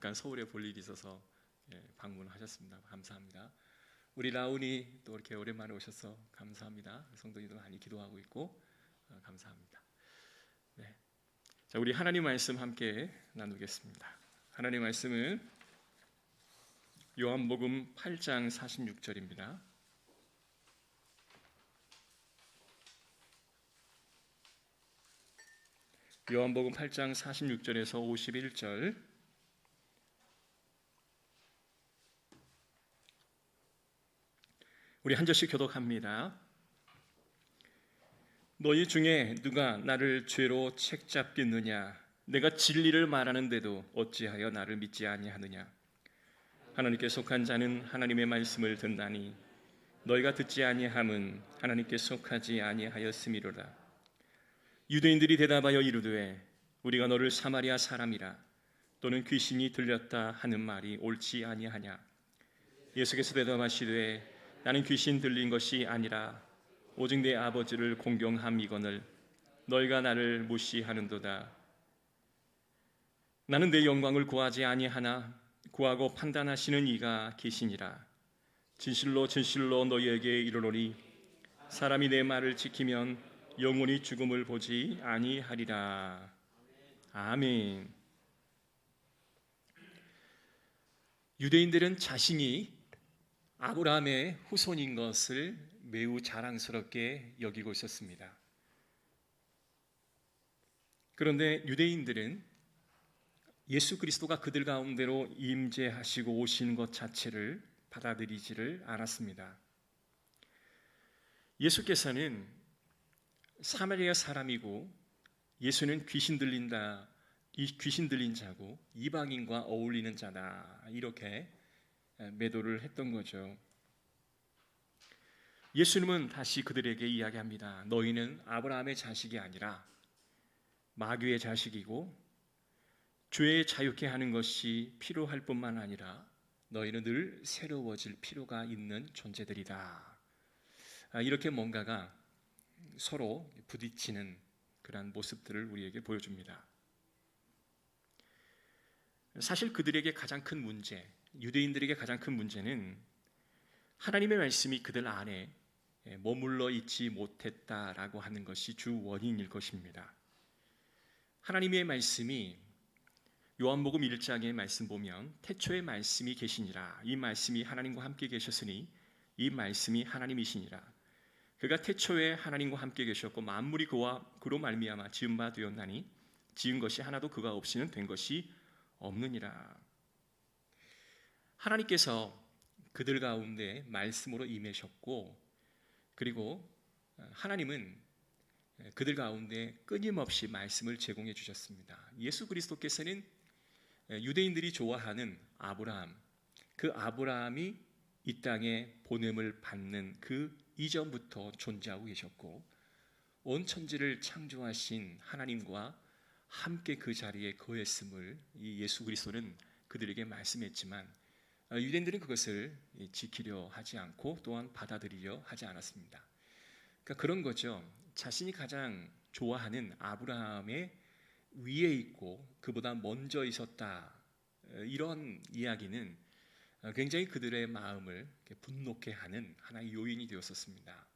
잠깐 서울에 볼 일이 있어서 방문하셨습니다. 감사합니다. 우리 라운이 또 이렇게 오랜만에 오셔서 감사합니다. 성도님도 많이 기도하고 있고 감사합니다. 네. 자, 우리 하나님 말씀 함께 나누겠습니다. 하나님 말씀은 요한복음 8장 46절입니다. 요한복음 8장 46절에서 51절. 우리 한 절씩 교독합니다. 너희 중에 누가 나를 죄로 책잡겠느냐? 내가 진리를 말하는데도 어찌하여 나를 믿지 아니하느냐? 하나님께 속한 자는 하나님의 말씀을 듣나니 너희가 듣지 아니함은 하나님께 속하지 아니하였음이로라. 유대인들이 대답하여 이르되 우리가 너를 사마리아 사람이라 또는 귀신이 들렸다 하는 말이 옳지 아니하냐? 예수께서 대답하시되 나는 귀신 들린 것이 아니라 오직 내 아버지를 공경함이거늘 너희가 나를 무시하는도다. 나는 내 영광을 구하지 아니하나 구하고 판단하시는 이가 계시니라. 진실로 진실로 너희에게 이르노니 사람이 내 말을 지키면 영원히 죽음을 보지 아니하리라. 아멘. 유대인들은 자신이 아브라함의 후손인 것을 매우 자랑스럽게 여기고 있었습니다. 그런데 유대인들은 예수 그리스도가 그들 가운데로 임재하시고 오신 것 자체를 받아들이지를 않았습니다. 예수께서는 사마리아 사람이고 예수는 귀신 들린 자고 이방인과 어울리는 자다, 이렇게 매도를 했던 거죠. 예수님은 다시 그들에게 이야기합니다. 너희는 아브라함의 자식이 아니라 마귀의 자식이고 죄에 자유케 하는 것이 필요할 뿐만 아니라 너희는 늘 새로워질 필요가 있는 존재들이다. 이렇게 뭔가가 서로 부딪히는 그러한 모습들을 우리에게 보여줍니다. 사실 그들에게 가장 큰 문제, 유대인들에게 가장 큰 문제는 하나님의 말씀이 그들 안에 머물러 있지 못했다라고 하는 것이 주 원인일 것입니다. 하나님의 말씀이 요한복음 1장의 말씀 보면 태초에 말씀이 계시니라. 이 말씀이 하나님과 함께 계셨으니 이 말씀이 하나님이시니라. 그가 태초에 하나님과 함께 계셨고 만물이 그로 말미암아 지은 바 되었나니 지은 것이 하나도 그가 없이는 된 것이 없느니라. 하나님께서 그들 가운데 말씀으로 임하셨고, 그리고 하나님은 그들 가운데 끊임없이 말씀을 제공해 주셨습니다. 예수 그리스도께서는 유대인들이 좋아하는 아브라함, 그 아브라함이 이 땅에 보냄을 받는 그 이전부터 존재하고 계셨고, 온 천지를 창조하신 하나님과 함께 그 자리에 거했음을 이 예수 그리스도는 그들에게 말씀했지만 유대인들은 그것을 지키려 하지 않고 또한 받아들이려 하지 않았습니다. 그러니까 그런 거죠. 자신이 가장 좋아하는 아브라함의 위에 있고 그보다 먼저 있었다, 이런 이야기는 굉장히 그들의 마음을 분노케 하는 하나의 요인이 되었었습니다.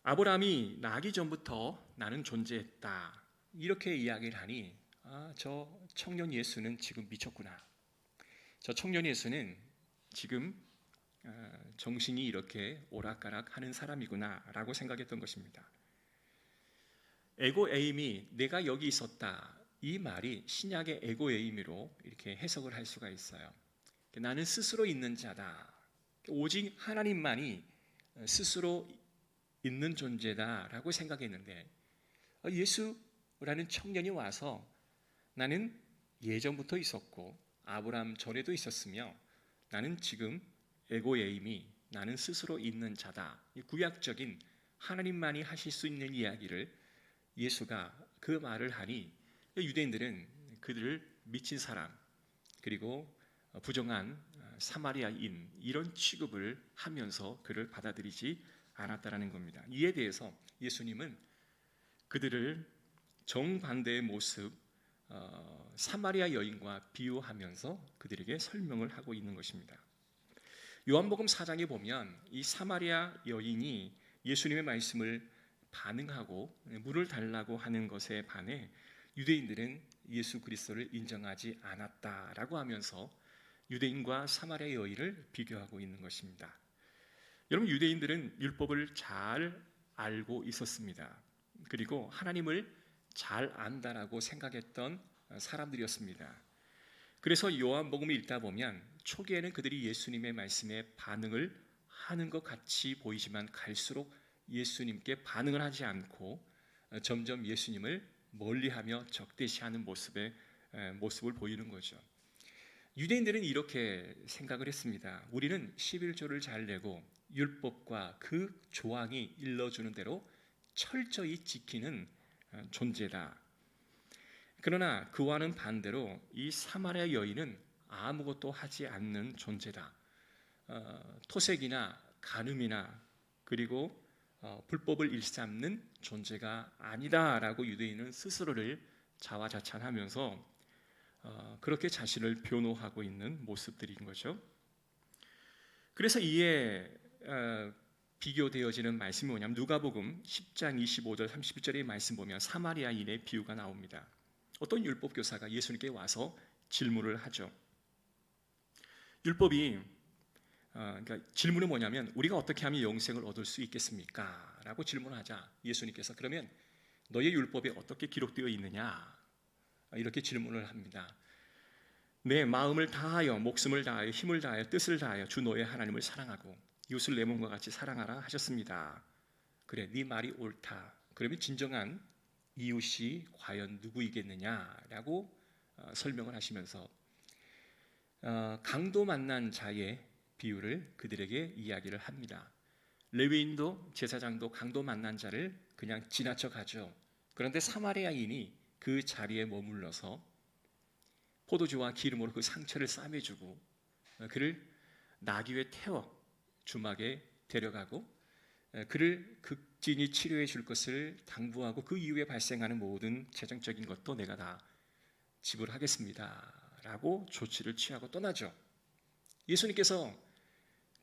아브라함이 나기 전부터 나는 존재했다, 이렇게 이야기를 하니 저 청년 예수는 지금 미쳤구나. 저 청년 예수는 지금 정신이 이렇게 오락가락 하는 사람이구나 라고 생각했던 것입니다. 에고에임이 내가 여기 있었다, 이 말이 신약의 에고에임으로 이렇게 해석을 할 수가 있어요. 나는 스스로 있는 자다, 오직 하나님만이 스스로 있는 존재다 라고 생각했는데 예수라는 청년이 와서 나는 예전부터 있었고 아브라함 전에도 있었으며 나는 지금 에고에임이 나는 스스로 있는 자다, 구약적인 하나님만이 하실 수 있는 이야기를 예수가 그 말을 하니 유대인들은 그들을 미친 사람, 그리고 부정한 사마리아인, 이런 취급을 하면서 그를 받아들이지 않았다라는 겁니다. 이에 대해서 예수님은 그들을 정반대의 모습, 사마리아 여인과 비유하면서 그들에게 설명을 하고 있는 것입니다. 요한복음 4장에 보면 이 사마리아 여인이 예수님의 말씀을 반응하고 물을 달라고 하는 것에 반해 유대인들은 예수 그리스도를 인정하지 않았다라고 하면서 유대인과 사마리아 여인을 비교하고 있는 것입니다. 여러분, 유대인들은 율법을 잘 알고 있었습니다. 그리고 하나님을 잘 안다라고 생각했던 사람들이었습니다. 그래서 요한복음을 읽다 보면 초기에는 그들이 예수님의 말씀에 반응을 하는 것 같이 보이지만 갈수록 예수님께 반응을 하지 않고 점점 예수님을 멀리하며 적대시하는 모습을 보이는 거죠. 유대인들은 이렇게 생각을 했습니다. 우리는 11조를 잘 내고 율법과 그 조항이 일러주는 대로 철저히 지키는 존재다. 그러나 그와는 반대로 이 사마리아 여인은 아무것도 하지 않는 존재다. 토색이나 간음이나 그리고 불법을 일삼는 존재가 아니다라고 유대인은 스스로를 자화자찬하면서 그렇게 자신을 변호하고 있는 모습들인 거죠. 그래서 이에 비교되어지는 말씀이 뭐냐면 누가복음 10장 25절 31절의 말씀 보면 사마리아인의 비유가 나옵니다. 어떤 율법 교사가 예수님께 와서 질문을 하죠. 율법이 그러니까 질문은 뭐냐면 우리가 어떻게 하면 영생을 얻을 수 있겠습니까? 라고 질문하자 예수님께서 그러면 너의 율법에 어떻게 기록되어 있느냐? 이렇게 질문을 합니다. 내 마음을 다하여 목숨을 다하여 힘을 다하여 뜻을 다하여 주 너의 하나님을 사랑하고 이웃을 내 몸과 같이 사랑하라 하셨습니다. 그래, 네 말이 옳다. 그러면 진정한 이웃이 과연 누구이겠느냐라고 설명을 하시면서 강도 만난 자의 비유를 그들에게 이야기를 합니다. 레위인도 제사장도 강도 만난 자를 그냥 지나쳐 가죠. 그런데 사마리아인이 그 자리에 머물러서 포도주와 기름으로 그 상처를 싸매주고 그를 나귀 위에 태워 주막에 데려가고 그를 극진히 치료해 줄 것을 당부하고 그 이후에 발생하는 모든 재정적인 것도 내가 다 지불하겠습니다 라고 조치를 취하고 떠나죠. 예수님께서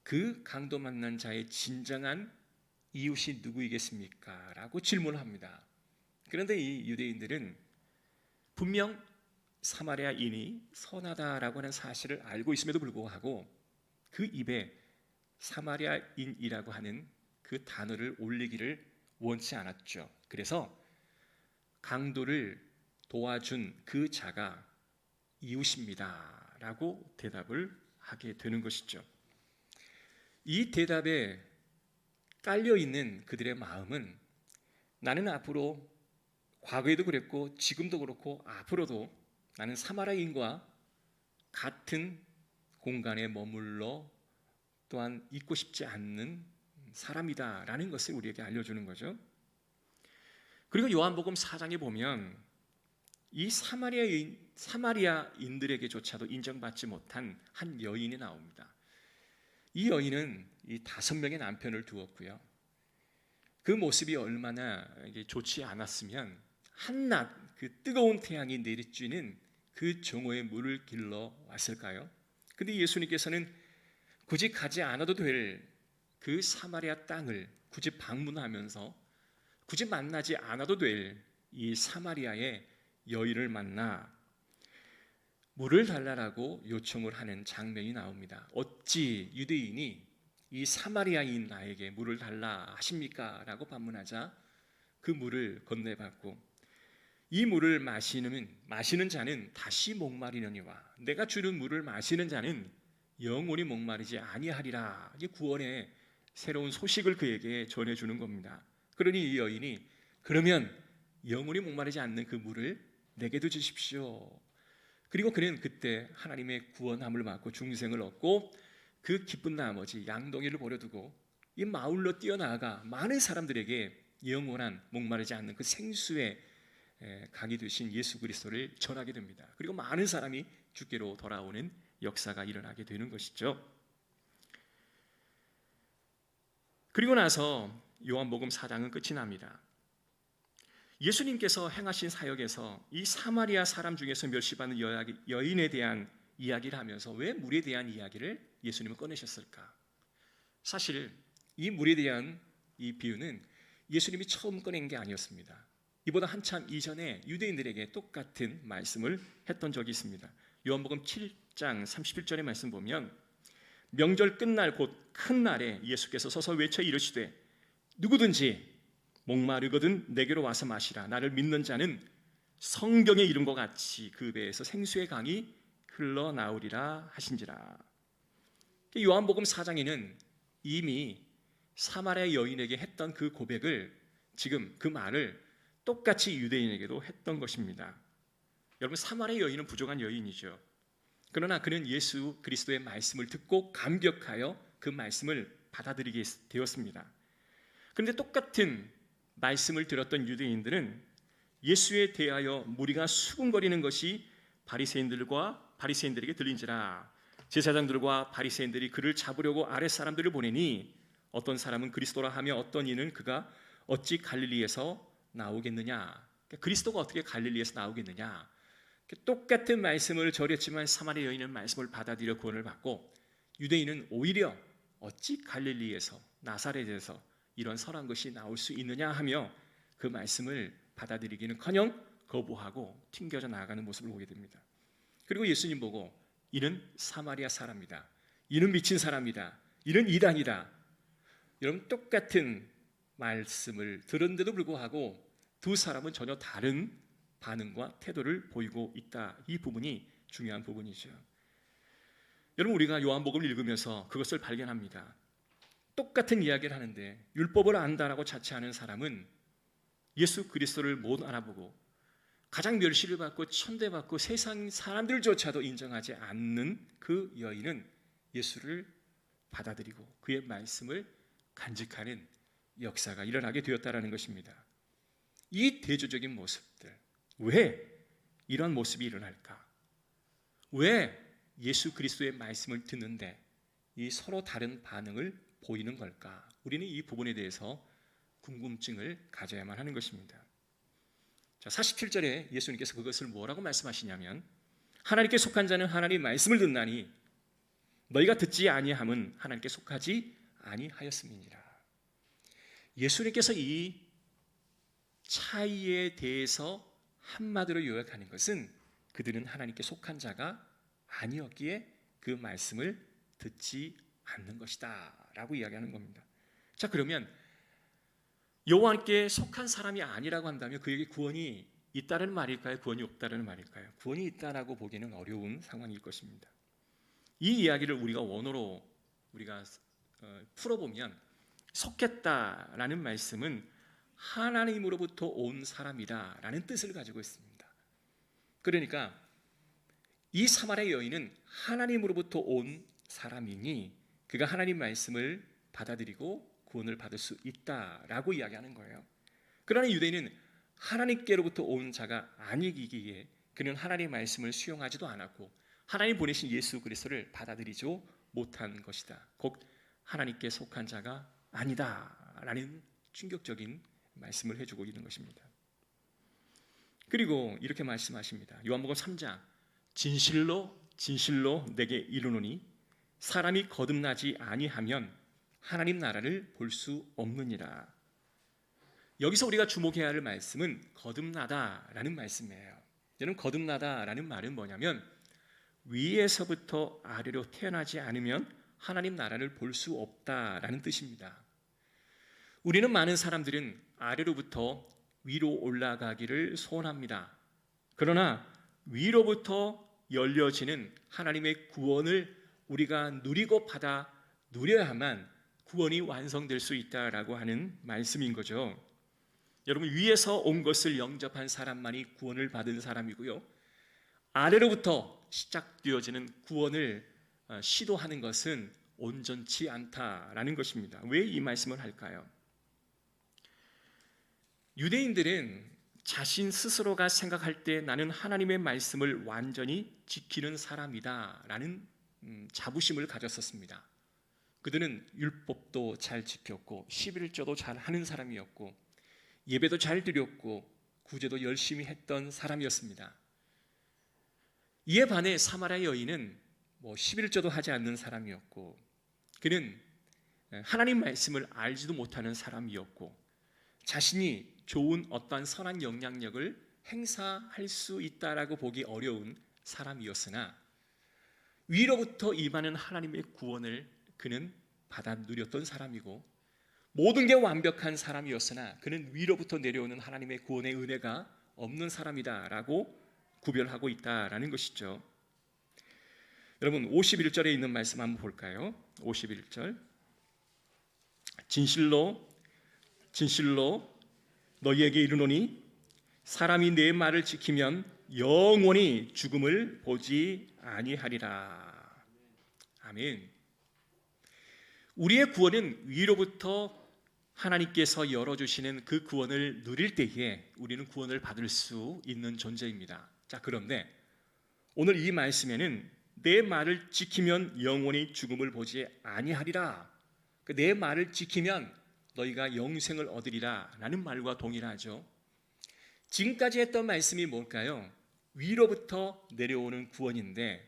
그 강도 만난 자의 진정한 이웃이 누구이겠습니까? 라고 질문을 합니다. 그런데 이 유대인들은 분명 사마리아인이 선하다라고 하는 사실을 알고 있음에도 불구하고 그 입에 사마리아인이라고 하는 그 단어를 올리기를 원치 않았죠. 그래서 강도를 도와준 그 자가 이웃입니다 라고 대답을 하게 되는 것이죠. 이 대답에 깔려있는 그들의 마음은 나는 앞으로 과거에도 그랬고 지금도 그렇고 앞으로도 나는 사마리아인과 같은 공간에 머물러 또한 있고 싶지 않는 사람이다라는 것을 우리에게 알려주는 거죠. 그리고 요한복음 4장에 보면 이 사마리아인들에게조차도 인정받지 못한 한 여인이 나옵니다. 이 여인은 이 5명의 남편을 두었고요. 그 모습이 얼마나 좋지 않았으면 한낮 그 뜨거운 태양이 내리쬐는 그 정오에 물을 길러 왔을까요? 근데 예수님께서는 굳이 가지 않아도 될 그 사마리아 땅을 굳이 방문하면서 굳이 만나지 않아도 될 이 사마리아의 여인을 만나 물을 달라고 요청을 하는 장면이 나옵니다. 어찌 유대인이 이 사마리아인 나에게 물을 달라 하십니까? 라고 반문하자 그 물을 건네받고 이 물을 마시는 자는 다시 목마르려니와 내가 주는 물을 마시는 자는 영원히 목마르지 아니하리라. 이게 구원의 새로운 소식을 그에게 전해주는 겁니다. 그러니 이 여인이 그러면 영원히 목마르지 않는 그 물을 내게도 주십시오. 그리고 그는 그때 하나님의 구원함을 받고 중생을 얻고 그 기쁜 나머지 양동이를 버려두고 이 마을로 뛰어나가 많은 사람들에게 영원한 목마르지 않는 그 생수의 강이 되신 예수 그리스도를 전하게 됩니다. 그리고 많은 사람이 주께로 돌아오는 역사가 일어나게 되는 것이죠. 그리고 나서 요한복음 4장은 끝이 납니다. 예수님께서 행하신 사역에서 이 사마리아 사람 중에서 멸시받는 여인에 대한 이야기를 하면서 왜 물에 대한 이야기를 예수님은 꺼내셨을까? 사실 이 물에 대한 이 비유는 예수님이 처음 꺼낸 게 아니었습니다. 이보다 한참 이전에 유대인들에게 똑같은 말씀을 했던 적이 있습니다. 요한복음 7장 31절의 말씀 보면 명절 끝날 곧 큰 날에 예수께서 서서 외쳐 이르시되 누구든지 목마르거든 내게로 와서 마시라. 나를 믿는 자는 성경에 이른 것 같이 그 배에서 생수의 강이 흘러나오리라 하신지라. 요한복음 4장에는 이미 사마리아 여인에게 했던 그 고백을, 지금 그 말을 똑같이 유대인에게도 했던 것입니다. 여러분, 사마리아 여인은 부족한 여인이죠. 그러나 그는 예수 그리스도의 말씀을 듣고 감격하여 그 말씀을 받아들이게 되었습니다. 그런데 똑같은 말씀을 들었던 유대인들은 예수에 대하여 무리가 수군거리는 것이 바리새인들에게 들린지라. 제사장들과 바리새인들이 그를 잡으려고 아랫사람들을 보내니 어떤 사람은 그리스도라 하며 어떤 이는 그가 어찌 갈릴리에서 나오겠느냐. 그리스도가 어떻게 갈릴리에서 나오겠느냐. 똑같은 말씀을 전했지만 사마리아 여인은 말씀을 받아들여 구원을 받고, 유대인은 오히려 어찌 갈릴리에서, 나사렛에서 이런 선한 것이 나올 수 있느냐 하며 그 말씀을 받아들이기는커녕 거부하고 튕겨져 나아가는 모습을 보게 됩니다. 그리고 예수님 보고 이는 사마리아 사람이다, 이는 미친 사람이다, 이는 이단이다. 여러분, 똑같은 말씀을 들었는데도 불구하고 두 사람은 전혀 다른 반응과 태도를 보이고 있다. 이 부분이 중요한 부분이죠. 여러분, 우리가 요한복음을 읽으면서 그것을 발견합니다. 똑같은 이야기를 하는데 율법을 안다라고 자처하는 사람은 예수 그리스도를 못 알아보고 가장 멸시를 받고 천대받고 세상 사람들조차도 인정하지 않는 그 여인은 예수를 받아들이고 그의 말씀을 간직하는 역사가 일어나게 되었다라는 것입니다. 이 대조적인 모습들, 왜 이런 모습이 일어날까? 왜 예수 그리스도의 말씀을 듣는데 이 서로 다른 반응을 보이는 걸까? 우리는 이 부분에 대해서 궁금증을 가져야만 하는 것입니다. 자, 47절에 예수님께서 그것을 뭐라고 말씀하시냐면, 하나님께 속한 자는 하나님 말씀을 듣나니 너희가 듣지 아니함은 하나님께 속하지 아니하였음이니라. 예수님께서 이 차이에 대해서 한마디로 요약하는 것은 그들은 하나님께 속한 자가 아니었기에 그 말씀을 듣지 않는 것이다 라고 이야기하는 겁니다. 자, 그러면 여호와께 속한 사람이 아니라고 한다면 그에게 구원이 있다는 말일까요? 구원이 없다는 말일까요? 구원이 있다라고 보기는 어려운 상황일 것입니다. 이 이야기를 우리가 원어로 풀어보면 속했다라는 말씀은 하나님으로부터 온 사람이다라는 뜻을 가지고 있습니다. 그러니까 이 사마리아 여인은 하나님으로부터 온 사람이니 그가 하나님 말씀을 받아들이고 구원을 받을 수 있다라고 이야기하는 거예요. 그러나 유대인은 하나님께로부터 온 자가 아니기에 그는 하나님의 말씀을 수용하지도 않았고 하나님 보내신 예수 그리스도를 받아들이지 못한 것이다. 곧 하나님께 속한 자가 아니다라는 충격적인 말씀을 해주고 있는 것입니다. 그리고 이렇게 말씀하십니다. 요한복음 3장, 진실로 진실로 내게 이르노니 사람이 거듭나지 아니하면 하나님 나라를 볼 수 없느니라. 여기서 우리가 주목해야 할 말씀은 거듭나다라는 말씀이에요. 여러분, 거듭나다라는 말은 뭐냐면 위에서부터 아래로 태어나지 않으면 하나님 나라를 볼 수 없다라는 뜻입니다. 우리는 많은 사람들은 아래로부터 위로 올라가기를 소원합니다. 그러나 위로부터 열려지는 하나님의 구원을 우리가 누리고 받아 누려야만 구원이 완성될 수 있다라고 하는 말씀인 거죠. 여러분, 위에서 온 것을 영접한 사람만이 구원을 받은 사람이고요, 아래로부터 시작되어지는 구원을 시도하는 것은 온전치 않다라는 것입니다. 왜 이 말씀을 할까요? 유대인들은 자신 스스로가 생각할 때 나는 하나님의 말씀을 완전히 지키는 사람이다 라는 자부심을 가졌었습니다. 그들은 율법도 잘 지켰고 11조도 잘 하는 사람이었고 예배도 잘 드렸고 구제도 열심히 했던 사람이었습니다. 이에 반해 사마리아 여인은 11조도 하지 않는 사람이었고, 그는 하나님 말씀을 알지도 못하는 사람이었고, 자신이 좋은 어떠한 선한 영향력을 행사할 수 있다라고 보기 어려운 사람이었으나 위로부터 임하는 하나님의 구원을 그는 받아 누렸던 사람이고, 모든 게 완벽한 사람이었으나 그는 위로부터 내려오는 하나님의 구원의 은혜가 없는 사람이다라고 구별하고 있다라는 것이죠. 여러분, 51절에 있는 말씀 한번 볼까요? 51절. 진실로 진실로 너희에게 이르노니 사람이 내 말을 지키면 영원히 죽음을 보지 아니하리라. 아멘. 우리의 구원은 위로부터 하나님께서 열어주시는 그 구원을 누릴 때에 우리는 구원을 받을 수 있는 존재입니다. 자, 그런데 오늘 이 말씀에는 내 말을 지키면 영원히 죽음을 보지 아니하리라. 내 말을 지키면 너희가 영생을 얻으리라 라는 말과 동일하죠. 지금까지 했던 말씀이 뭘까요? 위로부터 내려오는 구원인데,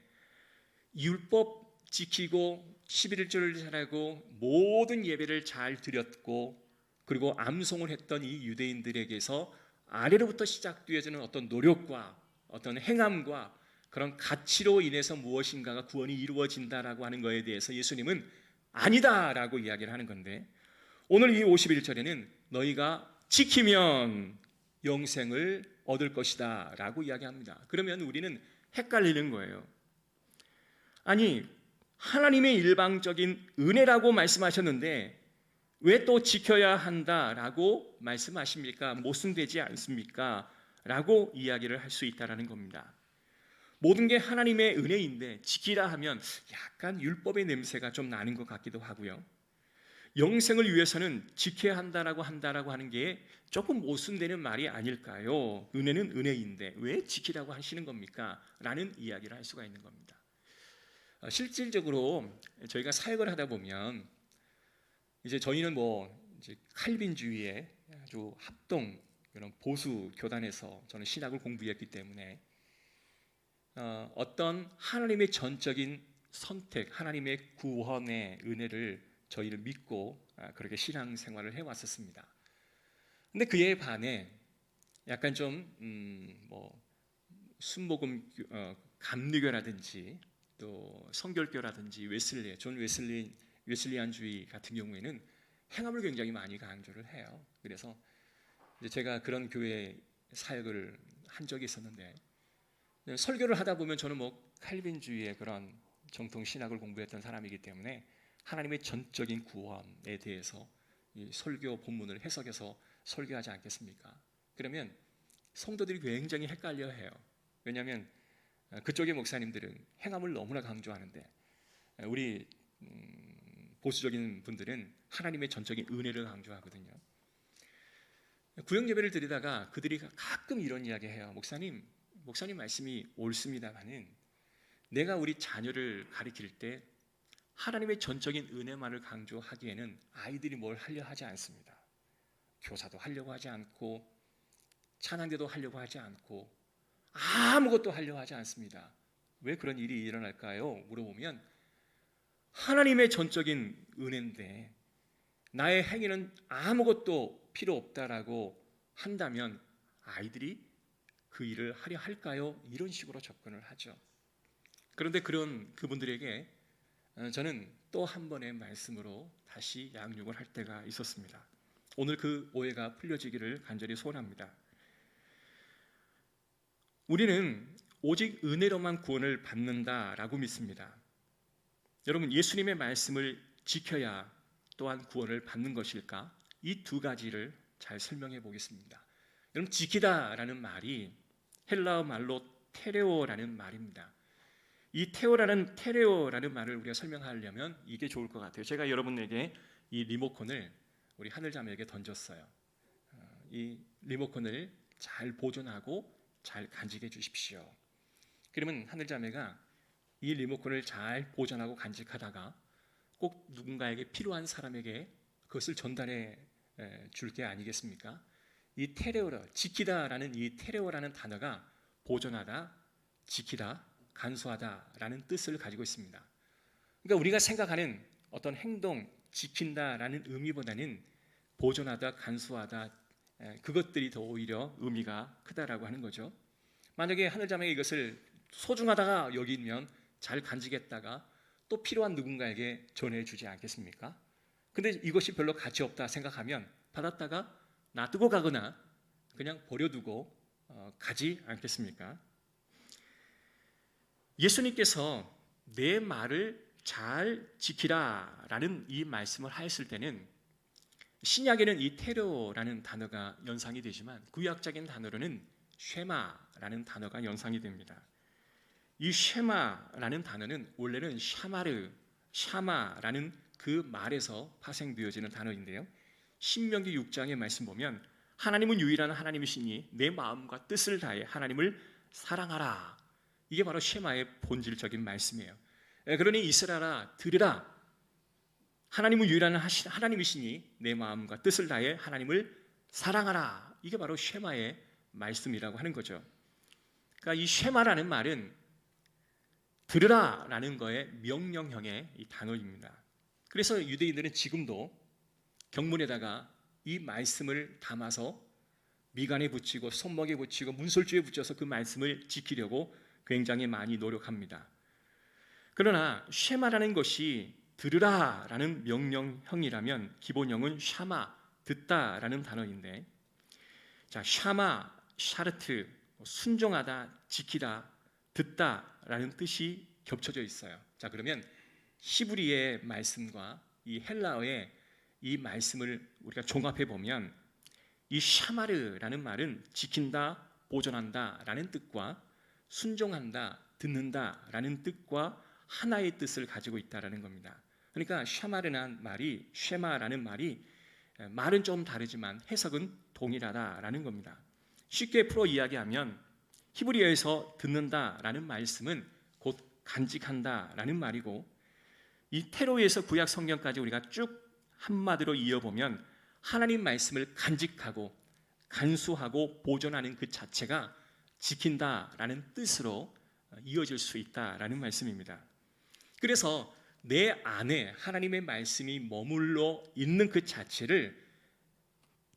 율법 지키고 11조를 잘하고 모든 예배를 잘 드렸고 그리고 암송을 했던 이 유대인들에게서 아래로부터 시작되어지는 어떤 노력과 어떤 행함과 그런 가치로 인해서 무엇인가가 구원이 이루어진다라고 하는 것에 대해서 예수님은 아니다라고 이야기를 하는 건데, 오늘 이 51절에는 너희가 지키면 영생을 얻을 것이다 라고 이야기합니다. 그러면 우리는 헷갈리는 거예요. 아니, 하나님의 일방적인 은혜라고 말씀하셨는데 왜 또 지켜야 한다라고 말씀하십니까? 모순되지 않습니까? 라고 이야기를 할 수 있다는 겁니다. 모든 게 하나님의 은혜인데 지키라 하면 약간 율법의 냄새가 좀 나는 것 같기도 하고요. 영생을 위해서는 지켜야 한다라고 하는 게 조금 모순되는 말이 아닐까요? 은혜는 은혜인데 왜 지키라고 하시는 겁니까? 라는 이야기를 할 수가 있는 겁니다. 실질적으로 저희가 사역을 하다 보면 이제 저희는 이제 칼빈주의의 아주 합동 이런 보수 교단에서 저는 신학을 공부했기 때문에 어떤 하나님의 전적인 선택, 하나님의 구원의 은혜를 저희를 믿고 그렇게 신앙생활을 해왔었습니다. 근데 그에 반해 약간 좀 순복음 감리교라든지 또 성결교라든지 존 웨슬리안주의 같은 경우에는 행함을 굉장히 많이 강조를 해요. 그래서 이제 제가 그런 교회 사역을 한 적이 있었는데, 설교를 하다 보면 저는 칼빈주의의 그런 정통 신학을 공부했던 사람이기 때문에 하나님의 전적인 구원에 대해서 이 설교 본문을 해석해서 설교하지 않겠습니까? 그러면 성도들이 굉장히 헷갈려해요. 왜냐하면 그쪽의 목사님들은 행함을 너무나 강조하는데 우리 보수적인 분들은 하나님의 전적인 은혜를 강조하거든요. 구역 예배를 드리다가 그들이 가끔 이런 이야기해요. 목사님 말씀이 옳습니다만은 내가 우리 자녀를 가리킬 때 하나님의 전적인 은혜만을 강조하기에는 아이들이 뭘 하려 하지 않습니다. 교사도 하려고 하지 않고 찬양대도 하려고 하지 않고 아무것도 하려고 하지 않습니다. 왜 그런 일이 일어날까요? 물어보면 하나님의 전적인 은혜인데 나의 행위는 아무것도 필요 없다라고 한다면 아이들이 그 일을 하려 할까요? 이런 식으로 접근을 하죠. 그런데 그런 그분들에게 저는 또 한 번의 말씀으로 다시 양육을 할 때가 있었습니다. 오늘 그 오해가 풀려지기를 간절히 소원합니다. 우리는 오직 은혜로만 구원을 받는다라고 믿습니다. 여러분, 예수님의 말씀을 지켜야 또한 구원을 받는 것일까? 이 두 가지를 잘 설명해 보겠습니다. 여러분, 지키다라는 말이 헬라어 말로 테레오라는 말입니다. 이 테레오라는 말을 우리가 설명하려면 이게 좋을 것 같아요. 제가 여러분에게 이 리모컨을 우리 하늘자매에게 던졌어요. 이 리모컨을 잘 보존하고 잘 간직해 주십시오. 그러면 하늘자매가 이 리모컨을 잘 보존하고 간직하다가 꼭 누군가에게 필요한 사람에게 그것을 전달해 줄 게 아니겠습니까? 이 테레오라, 지키다라는 이 테레오라는 단어가 보존하다, 지키다, 간수하다라는 뜻을 가지고 있습니다. 그러니까 우리가 생각하는 어떤 행동, 지킨다라는 의미보다는 보존하다, 간수하다, 그것들이 더 오히려 의미가 크다라고 하는 거죠. 만약에 하늘자매가 이것을 소중하다가 여기면 잘 간직했다가 또 필요한 누군가에게 전해주지 않겠습니까? 근데 이것이 별로 가치 없다 생각하면 받았다가 놔두고 가거나 그냥 버려두고 가지 않겠습니까? 예수님께서 내 말을 잘 지키라 라는 이 말씀을 하였을 때는 신약에는 이 테로라는 단어가 연상이 되지만 구약적인 단어로는 쉐마라는 단어가 연상이 됩니다. 이 쉐마라는 단어는 원래는 샤마라는 그 말에서 파생되어지는 단어인데요. 신명기 6장의 말씀 보면 하나님은 유일한 하나님이시니 내 마음과 뜻을 다해 하나님을 사랑하라. 이게 바로 쉐마의 본질적인 말씀이에요. 그러니 이스라엘아 들으라. 하나님은 유일한 하나님이시니 내 마음과 뜻을 다해 하나님을 사랑하라. 이게 바로 쉐마의 말씀이라고 하는 거죠. 그러니까 이 쉐마라는 말은 들으라라는 거의 명령형의 이 단어입니다. 그래서 유대인들은 지금도 경문에다가 이 말씀을 담아서 미간에 붙이고 손목에 붙이고 문설주에 붙여서 그 말씀을 지키려고 굉장히 많이 노력합니다. 그러나 쉐마라는 것이 들으라라는 명령형이라면 기본형은 샤마, 듣다라는 단어인데, 자, 샤마, 샤르트, 순종하다, 지키다, 듣다라는 뜻이 겹쳐져 있어요. 자, 그러면 히브리의 말씀과 이 헬라어의 이 말씀을 우리가 종합해 보면 이 샤마르라는 말은 지킨다, 보존한다라는 뜻과 순종한다, 듣는다라는 뜻과 하나의 뜻을 가지고 있다라는 겁니다. 그러니까 샤마르라는 말이, 쉐마라는 말이 말은 좀 다르지만 해석은 동일하다라는 겁니다. 쉽게 풀어 이야기하면 히브리어에서 듣는다라는 말씀은 곧 간직한다라는 말이고, 이 테로에서 구약 성경까지 우리가 쭉 한마디로 이어보면 하나님 말씀을 간직하고 간수하고 보존하는 그 자체가 지킨다라는 뜻으로 이어질 수 있다라는 말씀입니다. 그래서 내 안에 하나님의 말씀이 머물러 있는 그 자체를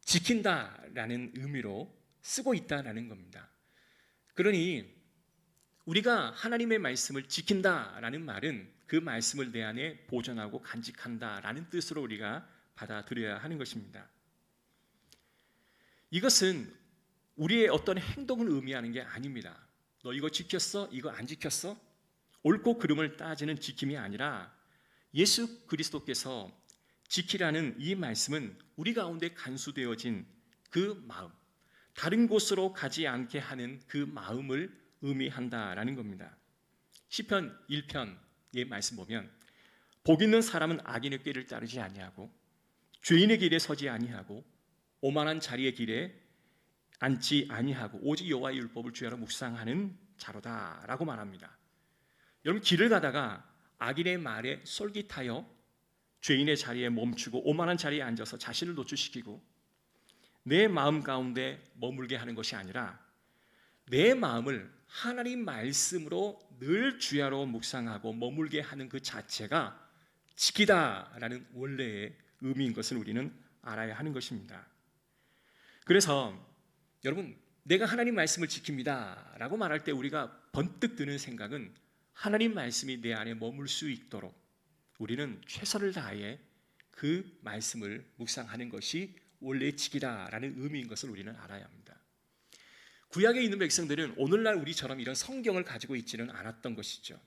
지킨다라는 의미로 쓰고 있다라는 겁니다. 그러니 우리가 하나님의 말씀을 지킨다라는 말은 그 말씀을 내 안에 보존하고 간직한다라는 뜻으로 우리가 받아들여야 하는 것입니다. 이것은 우리의 어떤 행동을 의미하는 게 아닙니다. 너 이거 지켰어? 이거 안 지켰어? 옳고 그름을 따지는 지킴이 아니라 예수 그리스도께서 지키라는 이 말씀은 우리 가운데 간수되어진 그 마음, 다른 곳으로 가지 않게 하는 그 마음을 의미한다라는 겁니다. 시편 1편의 말씀 보면 복 있는 사람은 악인의 꾀를 따르지 아니하고 죄인의 길에 서지 아니하고 오만한 자리의 길에 앉지 아니하고 오직 여호와의 율법을 주야로 묵상하는 자로다라고 말합니다. 여러분, 길을 가다가 악인의 말에 솔깃하여 죄인의 자리에 멈추고 오만한 자리에 앉아서 자신을 노출시키고 내 마음 가운데 머물게 하는 것이 아니라 내 마음을 하나님 말씀으로 늘 주야로 묵상하고 머물게 하는 그 자체가 지키다라는 원래의 의미인 것을 우리는 알아야 하는 것입니다. 그래서 여러분, 내가 하나님 말씀을 지킵니다 라고 말할 때 우리가 번뜩 드는 생각은 하나님 말씀이 내 안에 머물 수 있도록 우리는 최선을 다해 그 말씀을 묵상하는 것이 원래 지키다라는 의미인 것을 우리는 알아야 합니다. 구약에 있는 백성들은 오늘날 우리처럼 이런 성경을 가지고 있지는 않았던 것이죠.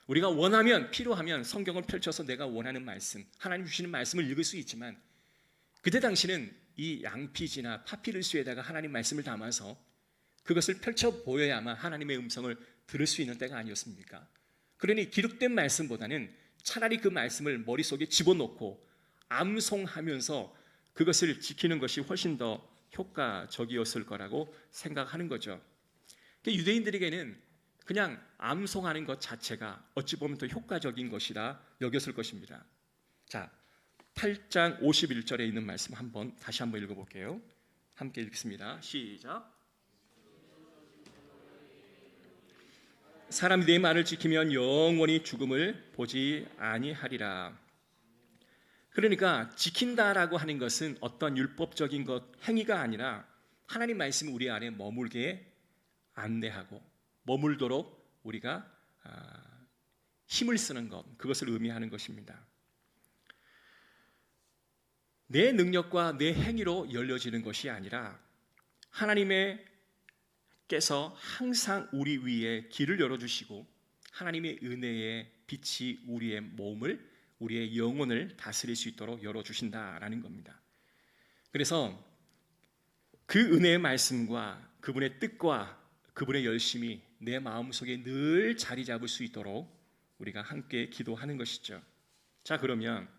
우리가 원하면, 필요하면 성경을 펼쳐서 내가 원하는 말씀, 하나님 주시는 말씀을 읽을 수 있지만 그때 당시는 이 양피지나 파피루스에다가 하나님 말씀을 담아서 그것을 펼쳐 보여야만 하나님의 음성을 들을 수 있는 때가 아니었습니까? 그러니 기록된 말씀보다는 차라리 그 말씀을 머릿속에 집어넣고 암송하면서 그것을 지키는 것이 훨씬 더 효과적이었을 거라고 생각하는 거죠. 유대인들에게는 그냥 암송하는 것 자체가 어찌 보면 더 효과적인 것이라 여겼을 것입니다. 자, 8장 51절에 있는 말씀 다시 한번 읽어볼게요. 함께 읽습니다. 시작. 사람이 내 말을 지키면 영원히 죽음을 보지 아니하리라. 그러니까 지킨다라고 하는 것은 어떤 율법적인 것, 행위가 아니라 하나님 말씀이 우리 안에 머물게 안내하고 머물도록 우리가 힘을 쓰는 것, 그것을 의미하는 것입니다. 내 능력과 내 행위로 열려지는 것이 아니라 하나님께서 항상 우리 위에 길을 열어주시고 하나님의 은혜의 빛이 우리의 몸을, 우리의 영혼을 다스릴 수 있도록 열어주신다라는 겁니다. 그래서 그 은혜의 말씀과 그분의 뜻과 그분의 열심이 내 마음속에 늘 자리 잡을 수 있도록 우리가 함께 기도하는 것이죠. 자, 그러면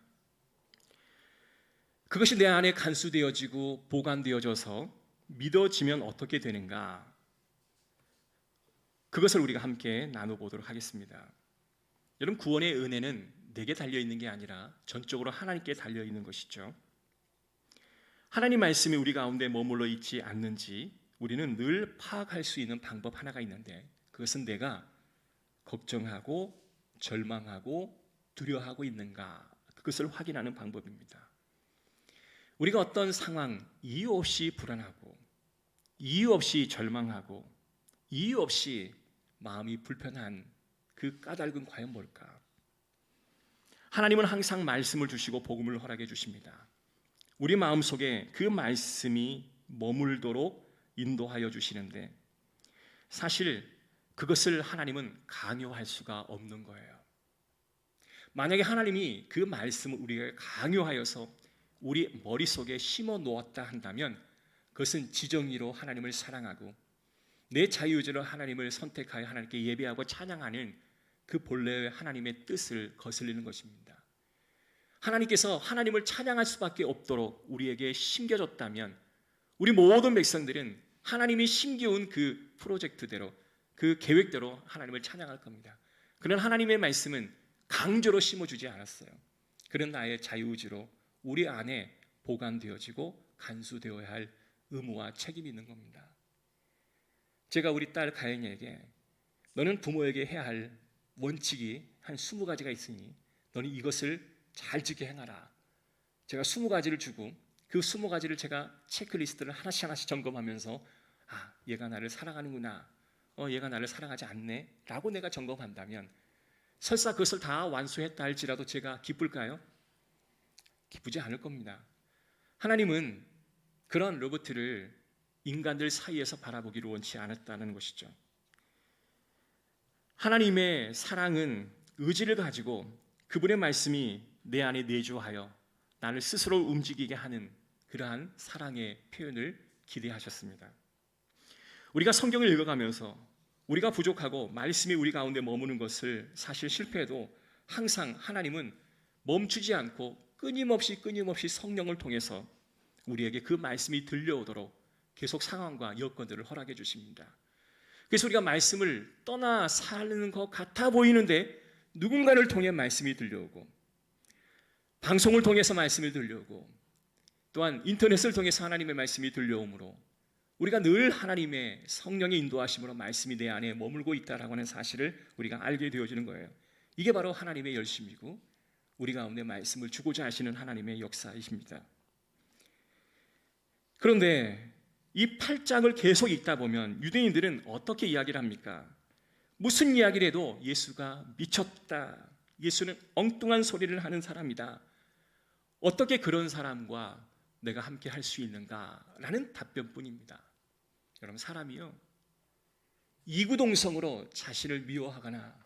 그것이 내 안에 간수되어지고 보관되어져서 믿어지면 어떻게 되는가? 그것을 우리가 함께 나눠보도록 하겠습니다. 여러분, 구원의 은혜는 내게 달려있는 게 아니라 전적으로 하나님께 달려있는 것이죠. 하나님 말씀이 우리 가운데 머물러 있지 않는지 우리는 늘 파악할 수 있는 방법 하나가 있는데, 그것은 내가 걱정하고 절망하고 두려워하고 있는가, 그것을 확인하는 방법입니다. 우리가 어떤 상황, 이유 없이 불안하고 이유 없이 절망하고 이유 없이 마음이 불편한 그 까닭은 과연 뭘까? 하나님은 항상 말씀을 주시고 복음을 허락해 주십니다. 우리 마음속에 그 말씀이 머물도록 인도하여 주시는데, 사실 그것을 하나님은 강요할 수가 없는 거예요. 만약에 하나님이 그 말씀을 우리가 강요하여서 우리 머릿속에 심어 놓았다 한다면 그것은 지정의로 하나님을 사랑하고 내 자유의지로 하나님을 선택하여 하나님께 예배하고 찬양하는 그 본래의 하나님의 뜻을 거슬리는 것입니다. 하나님께서 하나님을 찬양할 수밖에 없도록 우리에게 심겨졌다면 우리 모든 백성들은 하나님이 심겨온 그 프로젝트대로, 그 계획대로 하나님을 찬양할 겁니다. 그런 하나님의 말씀은 강제로 심어주지 않았어요. 그런 나의 자유의지로 우리 안에 보관되어지고 간수되어야 할 의무와 책임이 있는 겁니다. 제가 우리 딸 가연이에게 너는 부모에게 해야 할 원칙이 한 20가지가 있으니 너는 이것을 잘 지켜 행하라. 제가 20가지를 주고 그 20가지를 제가 체크리스트를 하나씩 하나씩 점검하면서 얘가 나를 사랑하는구나, 얘가 나를 사랑하지 않네 라고 내가 점검한다면 설사 그것을 다 완수했다 할지라도 제가 기쁠까요? 기쁘지 않을 겁니다. 하나님은 그런 로봇을 인간들 사이에서 바라보기를 원치 않았다는 것이죠. 하나님의 사랑은 의지를 가지고 그분의 말씀이 내 안에 내주하여 나를 스스로 움직이게 하는 그러한 사랑의 표현을 기대하셨습니다. 우리가 성경을 읽어가면서 우리가 부족하고 말씀이 우리 가운데 머무는 것을 사실 실패해도 항상 하나님은 멈추지 않고 끊임없이 성령을 통해서 우리에게 그 말씀이 들려오도록 계속 상황과 여건들을 허락해 주십니다. 그래서 우리가 말씀을 떠나 사는 것 같아 보이는데 누군가를 통해 말씀이 들려오고, 방송을 통해서 말씀이 들려오고, 또한 인터넷을 통해서 하나님의 말씀이 들려오므로 우리가 늘 하나님의 성령의 인도하심으로 말씀이 내 안에 머물고 있다라고 하는 사실을 우리가 알게 되어지는 거예요. 이게 바로 하나님의 열심이고 우리 가운데 말씀을 주고자 하시는 하나님의 역사이십니다. 그런데 이 8장을 계속 읽다 보면 유대인들은 어떻게 이야기를 합니까? 무슨 이야기를 해도 예수가 미쳤다, 예수는 엉뚱한 소리를 하는 사람이다, 어떻게 그런 사람과 내가 함께 할 수 있는가라는 답변뿐입니다. 여러분, 사람이요, 이구동성으로 자신을 미워하거나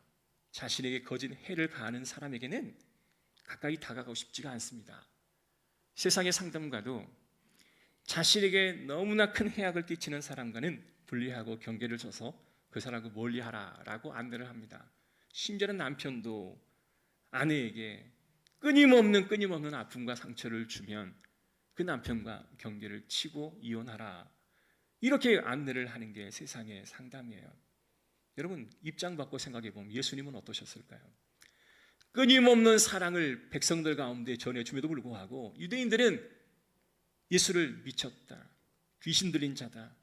자신에게 거짓 해를 가하는 사람에게는 가까이 다가가고 싶지가 않습니다. 세상의 상담가도 자신에게 너무나 큰 해악을 끼치는 사람과는 분리하고 경계를 져서 그 사람과 멀리하라라고 안내를 합니다. 심지어는 남편도 아내에게 끊임없는 아픔과 상처를 주면 그 남편과 경계를 치고 이혼하라, 이렇게 안내를 하는 게 세상의 상담이에요. 여러분, 입장 바꿔 생각해 보면 예수님은 어떠셨을까요? 끊임없는 사랑을 백성들 가운데 전해줌에도 불구하고 유대인들은 예수를 미쳤다, 귀신 들린 자다.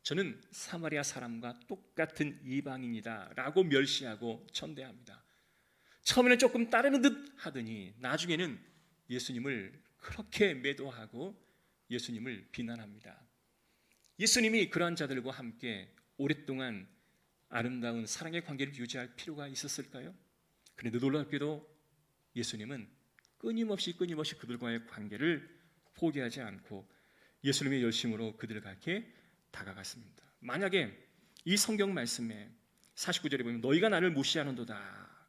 저는 사마리아 사람과 똑같은 이방인이다 라고 멸시하고 천대합니다. 처음에는 조금 따르는 듯 하더니 나중에는 예수님을 그렇게 매도하고 예수님을 비난합니다. 예수님이 그러한 자들과 함께 오랫동안 아름다운 사랑의 관계를 유지할 필요가 있었을까요? 그런데 놀랍게도 예수님은 끊임없이 그들과의 관계를 포기하지 않고 예수님의 열심으로 그들에게 다가갔습니다. 만약에 이 성경 말씀에 49절에 보면 너희가 나를 무시하는도다.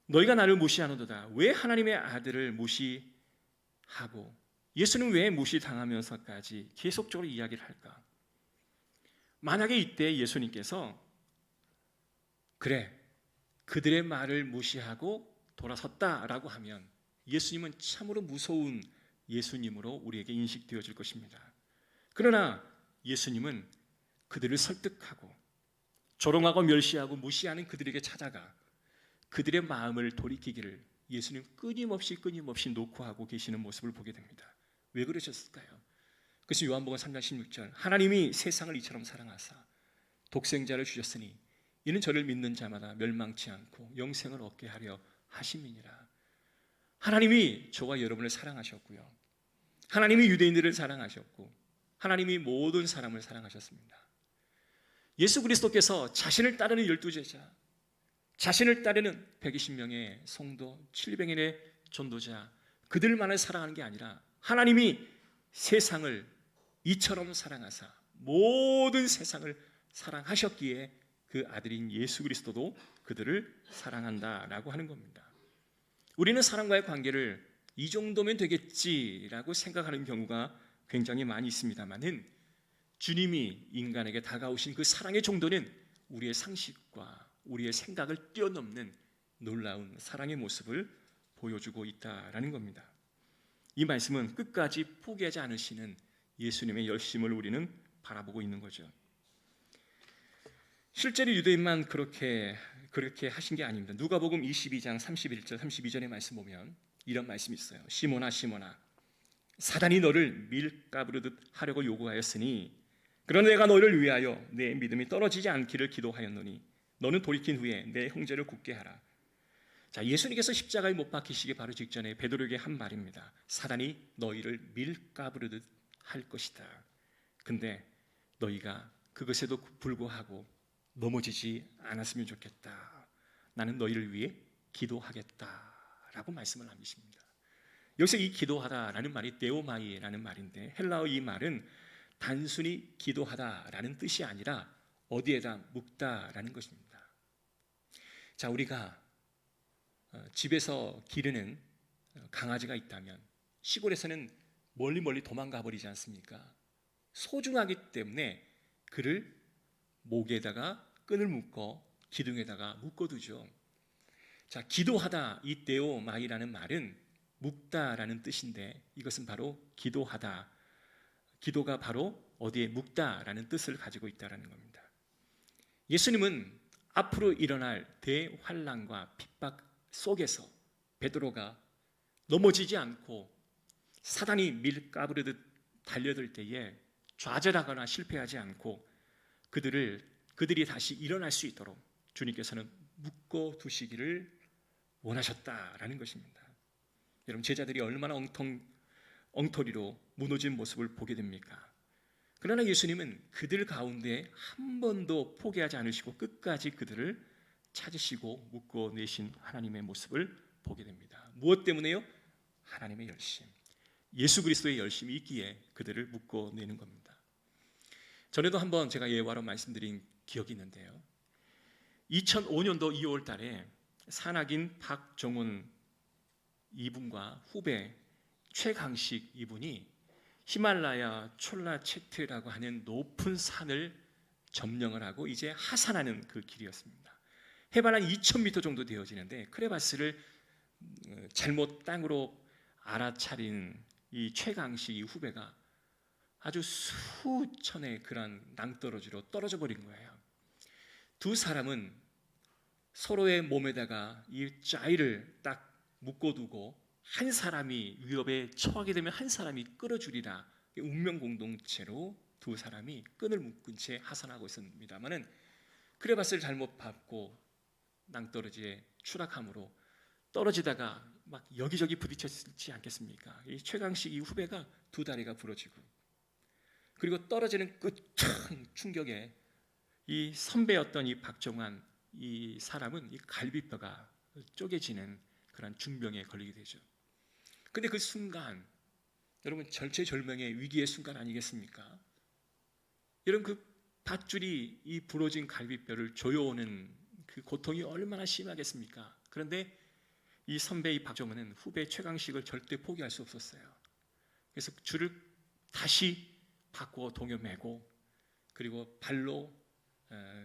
너희가 나를 무시하는도다. 왜 하나님의 아들을 무시하고 예수는 왜 무시당하면서까지 계속적으로 이야기를 할까? 만약에 이때 예수님께서 그래, 그들의 말을 무시하고 돌아섰다라고 하면 예수님은 참으로 무서운 예수님으로 우리에게 인식되어질 것입니다. 그러나 예수님은 그들을 설득하고 조롱하고 멸시하고 무시하는 그들에게 찾아가 그들의 마음을 돌이키기를 예수님 끊임없이 노크하고 계시는 모습을 보게 됩니다. 왜 그러셨을까요? 그래서 요한복음 3장 16절 하나님이 세상을 이처럼 사랑하사 독생자를 주셨으니 이는 저를 믿는 자마다 멸망치 않고 영생을 얻게 하려 하심이니라. 하나님이 저와 여러분을 사랑하셨고요. 하나님이 유대인들을 사랑하셨고 하나님이 모든 사람을 사랑하셨습니다. 예수 그리스도께서 자신을 따르는 12제자, 자신을 따르는 120명의 성도, 700인의 전도자, 그들만을 사랑하는 게 아니라 하나님이 세상을 이처럼 사랑하사 모든 세상을 사랑하셨기에 그 아들인 예수 그리스도도 그들을 사랑한다라고 하는 겁니다. 우리는 사람과의 관계를 이 정도면 되겠지라고 생각하는 경우가 굉장히 많이 있습니다만은 주님이 인간에게 다가오신 그 사랑의 정도는 우리의 상식과 우리의 생각을 뛰어넘는 놀라운 사랑의 모습을 보여주고 있다라는 겁니다. 이 말씀은 끝까지 포기하지 않으시는 예수님의 열심을 우리는 바라보고 있는 거죠. 실제로 유대인만 그렇게 하신 게 아닙니다. 누가복음 22장 31절 32절의 말씀 보면 이런 말씀이 있어요. 시몬아 시몬아 사단이 너를 밀가부르듯 하려고 요구하였으니 그러나 내가 너를 위하여 내 믿음이 떨어지지 않기를 기도하였노니 너는 돌이킨 후에 내 형제를 굳게 하라. 자, 예수님께서 십자가에 못 박히시기 바로 직전에 베드로에게 한 말입니다. 사단이 너희를 밀가부르듯 할 것이다. 근데 너희가 그것에도 불구하고 넘어지지 않았으면 좋겠다. 나는 너희를 위해 기도하겠다라고 말씀을 남기십니다. 여기서 이 기도하다라는 말이 데오마이라는 말인데 헬라어 이 말은 단순히 기도하다라는 뜻이 아니라 어디에다 묵다라는 것입니다. 자, 우리가 집에서 기르는 강아지가 있다면 시골에서는 멀리 도망가 버리지 않습니까? 소중하기 때문에 그를 목에다가 끈을 묶어 기둥에다가 묶어두죠. 자, 기도하다 이 데오마이라는 말은 묵다라는 뜻인데 이것은 바로 기도하다. 기도가 바로 어디에 묵다라는 뜻을 가지고 있다라는 겁니다. 예수님은 앞으로 일어날 대환난과 핍박 속에서 베드로가 넘어지지 않고 사단이 밀가부르듯 달려들 때에 좌절하거나 실패하지 않고 그들이 다시 일어날 수 있도록 주님께서는 묶어 두시기를 원하셨다라는 것입니다. 여러분 제자들이 얼마나 엉터리로 무너진 모습을 보게 됩니까? 그러나 예수님은 그들 가운데 한 번도 포기하지 않으시고 끝까지 그들을 찾으시고 묶어내신 하나님의 모습을 보게 됩니다. 무엇 때문에요? 하나님의 열심, 예수 그리스도의 열심이 있기에 그들을 묶어내는 겁니다. 전에도 한번 제가 예화로 말씀드린 기억이 있는데요. 2005년도 2월 달에 산악인 박정훈 이분과 후배 최강식 이분이 히말라야 촐라체트라고 하는 높은 산을 점령을 하고 이제 하산하는 그 길이었습니다. 해발 한 2,000m 정도 되어지는데 크레바스를 잘못 땅으로 알아차린 이 최강식 이 후배가 아주 수천의 그런 낭떠러지로 떨어져 버린 거예요. 두 사람은 서로의 몸에다가 이 자위를 딱 묶어두고 한 사람이 위협에 처하게 되면 한 사람이 끌어주리라 운명 공동체로 두 사람이 끈을 묶은 채 하산하고 있었습니다만은 그레바스를 잘못 밟고 낭떠러지에 추락함으로 떨어지다가 막 여기저기 부딪혔지 않겠습니까? 이 최강식 이 후배가 두 다리가 부러지고, 그리고 떨어지는 끝큰 충격에 이 선배였던 이 박정환 이 사람은 이 갈비뼈가 쪼개지는 그런 중병에 걸리게 되죠. 근데 그 순간, 여러분 절체절명의 위기의 순간 아니겠습니까? 여러분 그 밧줄이 이 부러진 갈비뼈를 조여오는 그 고통이 얼마나 심하겠습니까? 그런데 이 선배 이 박정은은 후배 최강식을 절대 포기할 수 없었어요. 그래서 줄을 다시 바꾸어 동여매고, 그리고 발로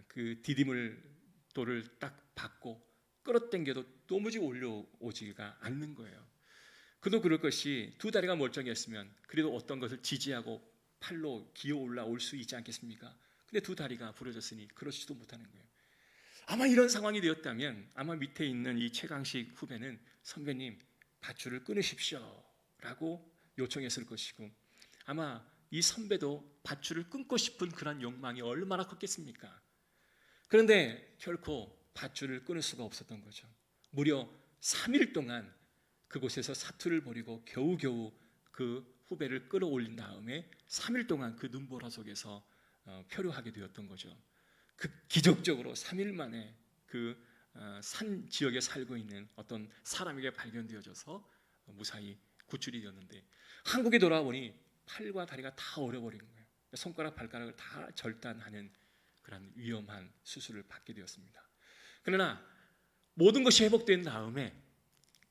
그 디디물 돌을 딱 받고 끌어당겨도 도무지 올려오지가 않는 거예요. 그도 그럴 것이 두 다리가 멀쩡했으면 그래도 어떤 것을 지지하고 팔로 기어 올라올 수 있지 않겠습니까? 근데 두 다리가 부러졌으니 그러지도 못하는 거예요. 아마 이런 상황이 되었다면 아마 밑에 있는 이 최강식 후배는 선배님 밧줄을 끊으십시오 라고 요청했을 것이고, 아마 이 선배도 밧줄을 끊고 싶은 그런 욕망이 얼마나 컸겠습니까? 그런데 결코 밧줄을 끊을 수가 없었던 거죠. 무려 3일 동안 그곳에서 사투를 벌이고 겨우겨우 그 후배를 끌어올린 다음에 3일 동안 그 눈보라 속에서 표류하게 되었던 거죠. 그 기적적으로 3일 만에 그 산 지역에 살고 있는 어떤 사람에게 발견되어져서 무사히 구출이 되었는데, 한국에 돌아와 보니 팔과 다리가 다 얼어버린 거예요. 손가락 발가락을 다 절단하는 그런 위험한 수술을 받게 되었습니다. 그러나 모든 것이 회복된 다음에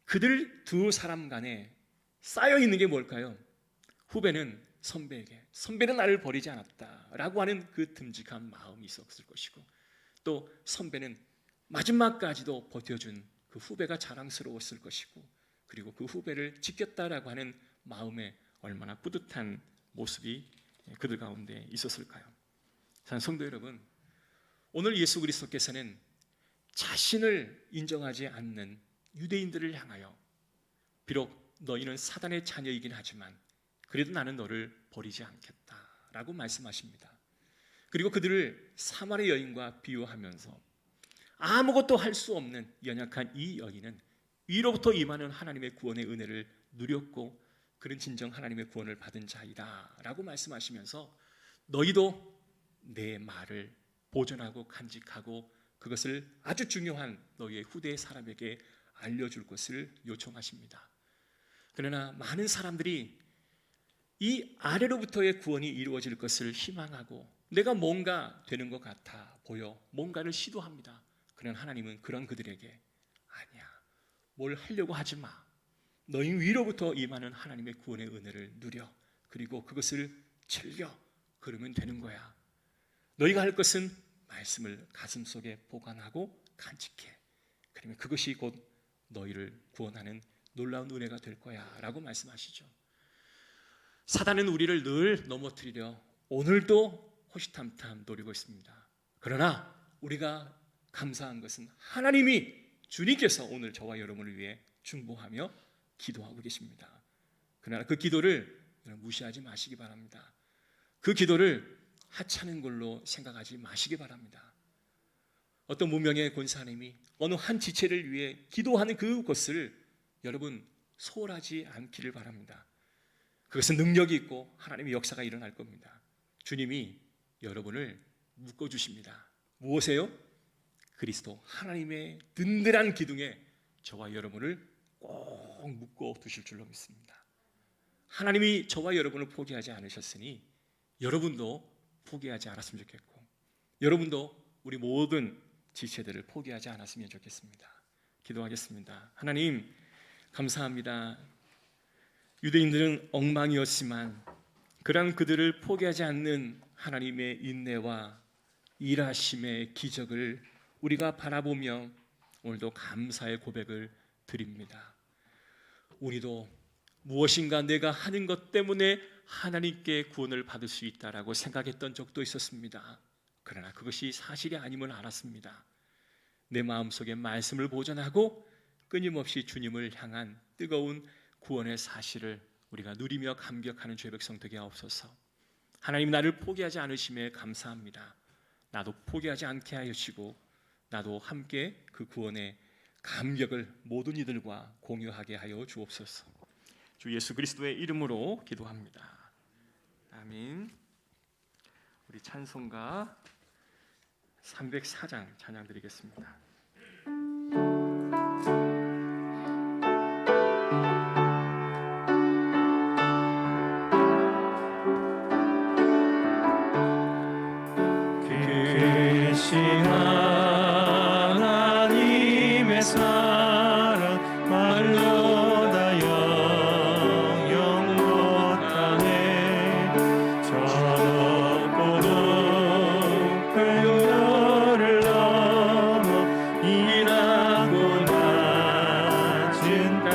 그들 두 사람 간에 쌓여 있는 게 뭘까요? 후배는 선배에게 선배는 나를 버리지 않았다라고 하는 그 듬직한 마음이 있었을 것이고, 또 선배는 마지막까지도 버텨준 그 후배가 자랑스러웠을 것이고, 그리고 그 후배를 지켰다라고 하는 마음에 얼마나 뿌듯한 모습이 그들 가운데 있었을까요? 사랑하는 성도 여러분, 오늘 예수 그리스도께서는 자신을 인정하지 않는 유대인들을 향하여 비록 너희는 사단의 자녀이긴 하지만 그래도 나는 너를 버리지 않겠다라고 말씀하십니다. 그리고 그들을 사마리 여인과 비유하면서 아무것도 할 수 없는 연약한 이 여인은 위로부터 임하는 하나님의 구원의 은혜를 누렸고 그는 진정 하나님의 구원을 받은 자이다 라고 말씀하시면서 너희도 내 말을 보존하고 간직하고 그것을 아주 중요한 너희의 후대 사람에게 알려줄 것을 요청하십니다. 그러나 많은 사람들이 이 아래로부터의 구원이 이루어질 것을 희망하고 내가 뭔가 되는 것 같아 보여 뭔가를 시도합니다. 그러나 하나님은 그런 그들에게 아니야, 뭘 하려고 하지 마. 너희 위로부터 임하는 하나님의 구원의 은혜를 누려. 그리고 그것을 즐겨. 그러면 되는 거야. 너희가 할 것은 말씀을 가슴속에 보관하고 간직해. 그러면 그것이 곧 너희를 구원하는 놀라운 은혜가 될 거야 라고 말씀하시죠. 사단은 우리를 늘 넘어뜨리려 오늘도 호시탐탐 노리고 있습니다. 그러나 우리가 감사한 것은 하나님이 주님께서 오늘 저와 여러분을 위해 중보하며 기도하고 계십니다. 그러나 그 기도를 무시하지 마시기 바랍니다. 그 기도를 하찮은 걸로 생각하지 마시기 바랍니다. 어떤 무명의 권사님이 어느 한 지체를 위해 기도하는 그것을 여러분 소홀하지 않기를 바랍니다. 그것은 능력이 있고 하나님의 역사가 일어날 겁니다. 주님이 여러분을 묶어주십니다. 무엇에요? 그리스도 하나님의 든든한 기둥에 저와 여러분을 꼭 묶어 두실 줄로 믿습니다. 하나님이 저와 여러분을 포기하지 않으셨으니 여러분도 포기하지 않았으면 좋겠고 여러분도 우리 모든 지체들을 포기하지 않았으면 좋겠습니다. 기도하겠습니다. 하나님 감사합니다. 유대인들은 엉망이었지만 그런 그들을 포기하지 않는 하나님의 인내와 일하심의 기적을 우리가 바라보며 오늘도 감사의 고백을 드립니다. 우리도 무엇인가 내가 하는 것 때문에 하나님께 구원을 받을 수 있다라고 생각했던 적도 있었습니다. 그러나 그것이 사실이 아님을 알았습니다. 내 마음속에 말씀을 보존하고 끊임없이 주님을 향한 뜨거운 구원의 사실을 우리가 누리며 감격하는 죄 백성 되게 하옵소서. 하나님, 나를 포기하지 않으심에 감사합니다. 나도 포기하지 않게 하시고 나도 함께 그 구원의 감격을 모든 이들과 공유하게 하여 주옵소서. 주 예수 그리스도의 이름으로 기도합니다. 아멘. 우리 찬송가 304장 찬양 드리겠습니다. 하나님의 사랑 말로 다 영영 못하네. 저 높고 높은 별을 넘어 이 낮고 낮은 땅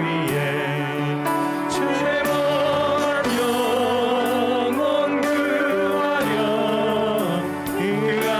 위에 최고한 영원 구하려 그가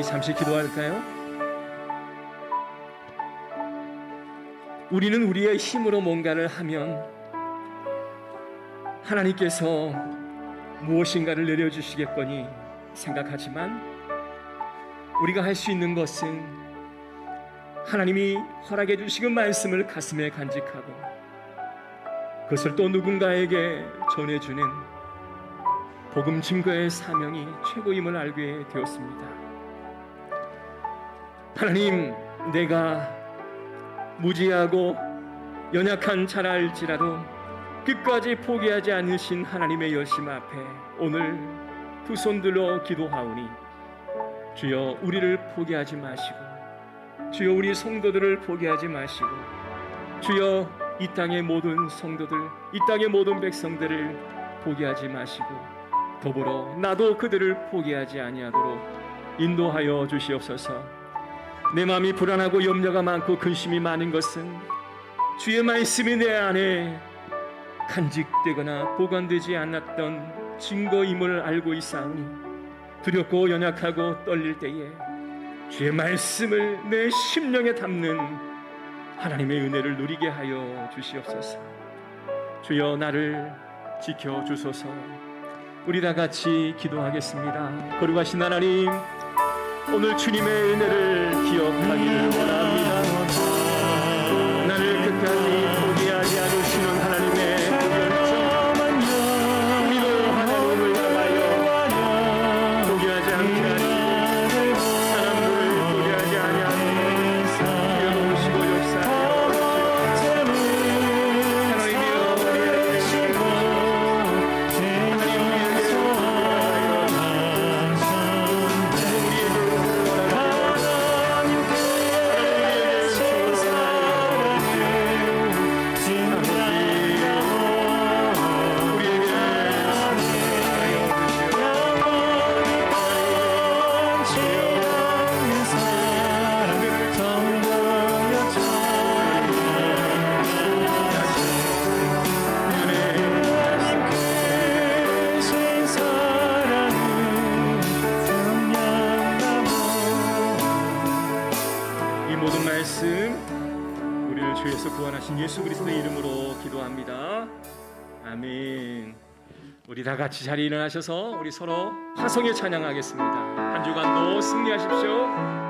잠시 기도할까요? 우리는 우리의 힘으로 뭔가를 하면 하나님께서 무엇인가를 내려주시겠거니 생각하지만 우리가 할 수 있는 것은 하나님이 허락해 주시는 말씀을 가슴에 간직하고 그것을 또 누군가에게 전해주는 복음 증거의 사명이 최고임을 알게 되었습니다. 하나님, 내가 무지하고 연약한 자라 할지라도 끝까지 포기하지 않으신 하나님의 열심 앞에 오늘 두 손 들어 기도하오니 주여 우리를 포기하지 마시고 주여 우리 성도들을 포기하지 마시고 주여 이 땅의 모든 성도들, 이 땅의 모든 백성들을 포기하지 마시고 더불어 나도 그들을 포기하지 아니하도록 인도하여 주시옵소서. 내 마음이 불안하고 염려가 많고 근심이 많은 것은 주의 말씀이 내 안에 간직되거나 보관되지 않았던 증거임을 알고 있사오니 두렵고 연약하고 떨릴 때에 주의 말씀을 내 심령에 담는 하나님의 은혜를 누리게 하여 주시옵소서. 주여 나를 지켜주소서. 우리 다 같이 기도하겠습니다. 거룩하신 하나님, 오늘 주님의 은혜를 기억하기를 원합니다. 나를 끝까지 포기하지 않으시는 하나님의 그 열정, 우리도 하나님을 향하여 포기하지 않게 하시고 사람들을 포기하지 아니하고 기어오시고 역사하여 주시옵소서. 하나님이여 우리에게 주시옵소서. 우리를 주에서 구원하신 예수 그리스도의 이름으로 기도합니다. 아멘. 우리 다 같이 자리에 일어나셔서 우리 서로 화성에 찬양하겠습니다. 한 주간도 승리하십시오.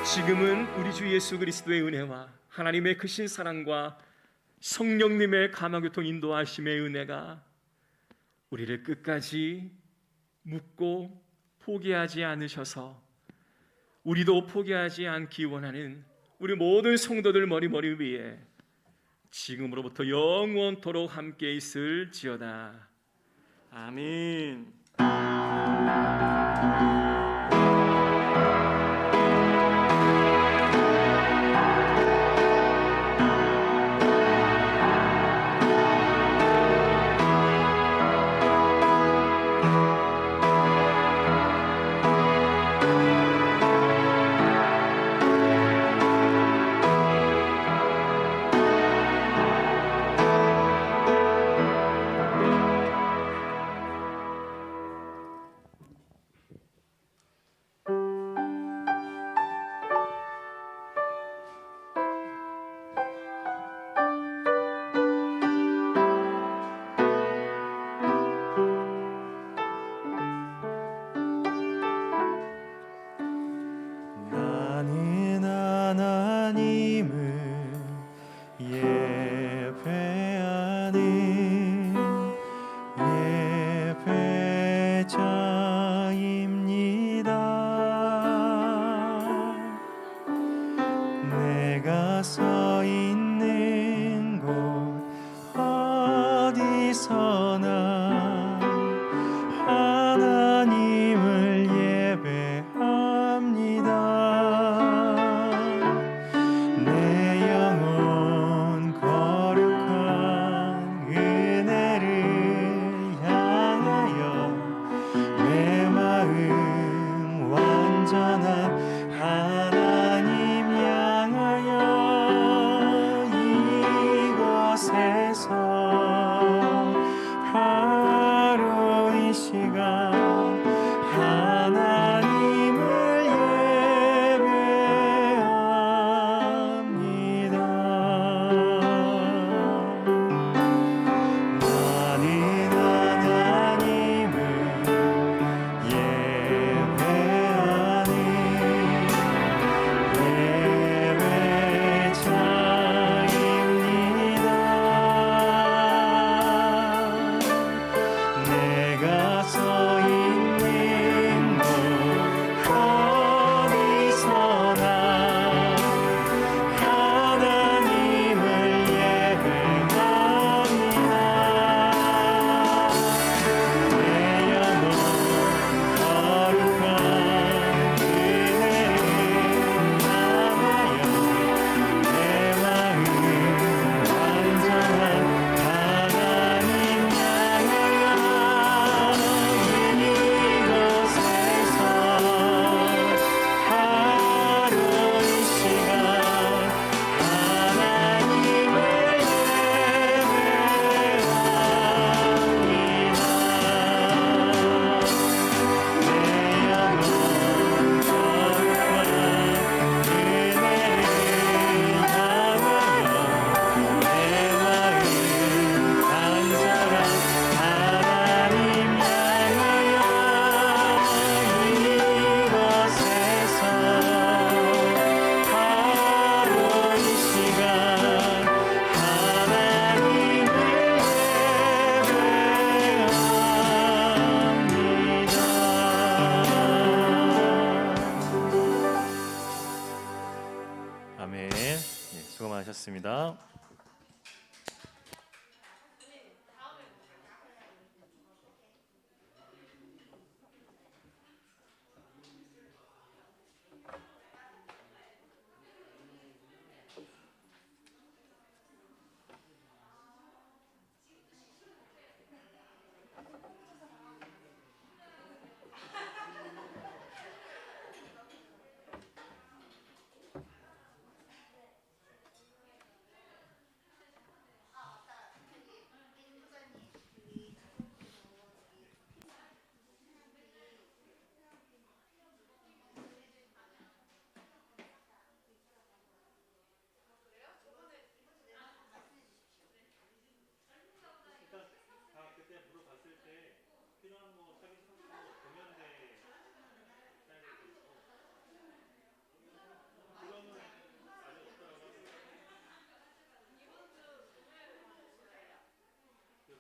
지금은 우리 주 예수 그리스도의 은혜와 하나님의 크신 사랑과 성령님의 감화교통 인도하심의 은혜가 우리를 끝까지 묻고 포기하지 않으셔서 우리도 포기하지 않기 원하는 우리 모든 성도들 머리 위에 지금으로부터 영원토록 함께 있을지어다. 아멘. 하겠습니다.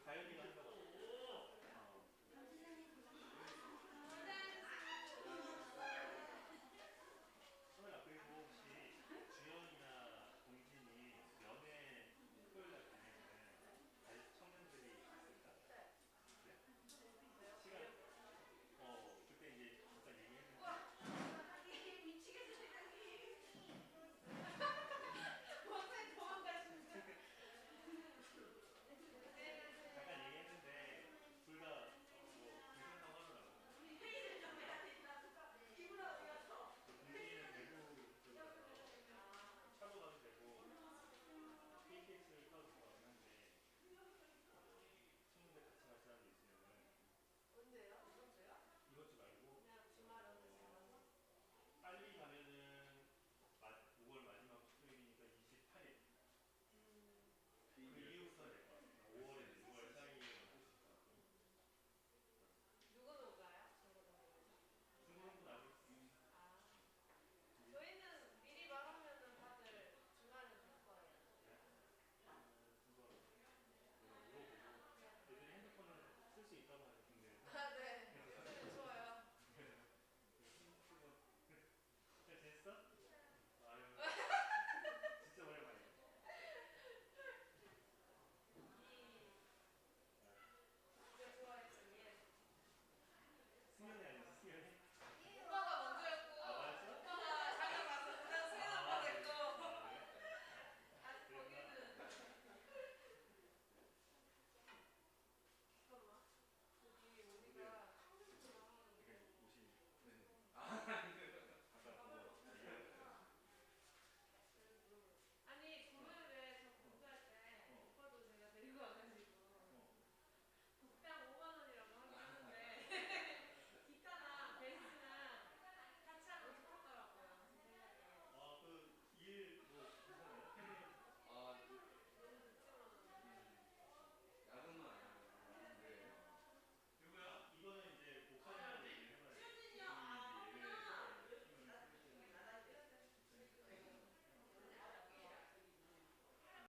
가연이가